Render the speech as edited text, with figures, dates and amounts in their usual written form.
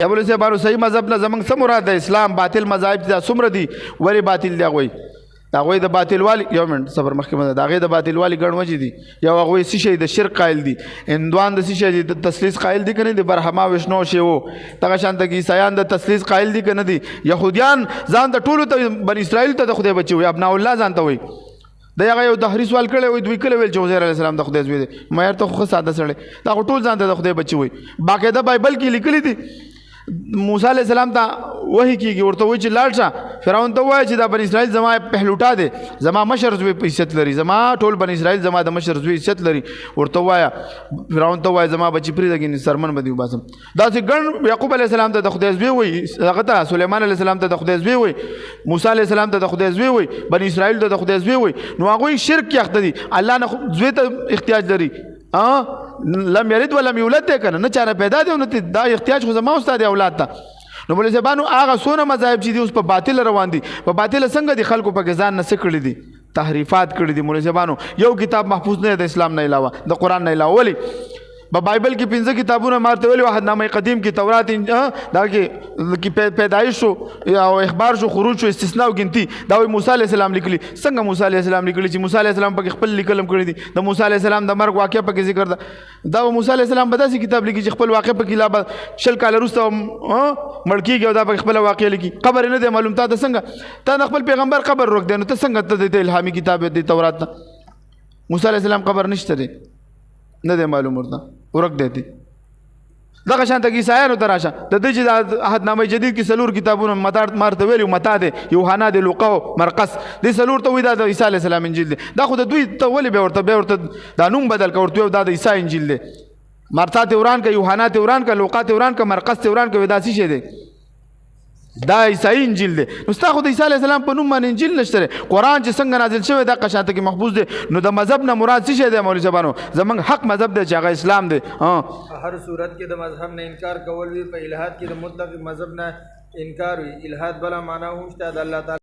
یا بولې صاحبانو صحیح مذهب نه زمونږ څه مراد د اسلام باطل مذاهب دا څومره دي ولې باطل دی هغوی د هغوی د باطل والي یو منټ صبر مخکې مده د هغې د باطل والي ګڼ وجې دي یو هغوی څه شی د شرک قایل دي هندوان د څه شی دي د تثلیث قایل دي که نه دي برهما وشنو شیو دغه شانته کې عیسایان د تثلیث قایل دي که نه دي یهودیان ځان د ټولو ته بني اسرائیل ته د خدای بچي وي ابناء الله ځان ته وایي د هغه یو دهري سوال کړی وي دوی کله ویل چې عزیر علیه السلام د خدای زوی دی معیار ته خو ښه ساده سړی دا خو ټول ځان ته د خدای بچي وایي باقاعده بایبل کې لیکلي دي موسی علیہ السلام ته وحی کیږي ورته وایي چې لاړ شه فرعون ته وایي چې دا بني اسرائیل زما پهلوټا دی زما مشر زوی په عزت لري زما ټول بني اسرائیل زما د مشر زوی عزت لري ورته وایه فرعون ته وایي زما بچي پرېږده ګینې سرمن به دې وباسم داسې ګڼ یعقوب علیه السلام ته د خدای زوی وایي هغه ته سلیمان علیه السلام ته د خدای زوی وایي موسی علیه السلام ته د خدای زوی وایي بني اسرائیل ته د خدای زوی وایي نو هغوی شرک کې اخته دي الله نه زوی ته احتیاج لري لم یلد ولم یولد دی که نه چاره پیدا دی نو دا احتیاج خو زما ستا دی اولاد ته نو بولې صاحبانو هغه څونه مذاهب چې دي اوس په باطل روان دي په باطل څنګه دي خلکو پکې ځان نه څه کړي دي تحریفات کړي دي مولوي صاحبانو یو کتاب محفوظ نه د اسلام نه علاوه د قرآن نه علاوه ولې په بایبل کې 15 کتابونه مارته ویلي عهدنامه قدیم کې تورات دا کې پیدایش شو او اخبار شو خروج شو استثناء او ګنتی دا وایي موسی علیه السلام لیکلي څنګه موسی علیه السلام لیکلي چې موسی علیه السلام پکې خپل لیکلم کړي دي د موسی علیه السلام د مرګ واقعه پکې ذکر ده دا موسی علیه السلام به داسې کتاب لیکي چې خپل واقع پکې لا به 10 کاله وروسته مړ کېږي او دا پکې خپله واقعه لیکي قبر نه دی معلوم تا ته څنګه تا د خپل پیغمبر قبر روک دی نو ته څنګه ته د الهامي کتاب دی تورات ته موسی علیه السلام قبر نشته دی نه دی معلوم ورته ورک دی دغه شانته کې عیسایانو ته راشه د دې چې د عهدنامه جدید کې څلور کتابونه مارته ویلي متا دی یوحنا دی لوقا مرقس دې څلور ته وایي دا د عیسی علیه السلام انجیل دی دا خو د دوی ته ولې بیا ورته دا نوم بدل که ورته دا د عیسی انجیل دی مرتا ته وران که یوحنا ته وران که لوقا ته وران که مرقس ته وران که دا څه شی دی دا عیسائی انجیل دی نو ستا خو د عیسی علیه السلام په نوم باندې انجیل نشته دی قرآن چې څنګه نازل شوی دا قشانته کې محفوظ دی نو د مذهب نه مراد څه شی دی مولوي صاحبانو زموږ حق مذهب دی چې هغه اسلام دی هر صورت کې د مذهب نه انکار کول وي په الحاد کې د مطلق مذهب نه انکار وي الحاد بلا معنا هم شته د الله تعالی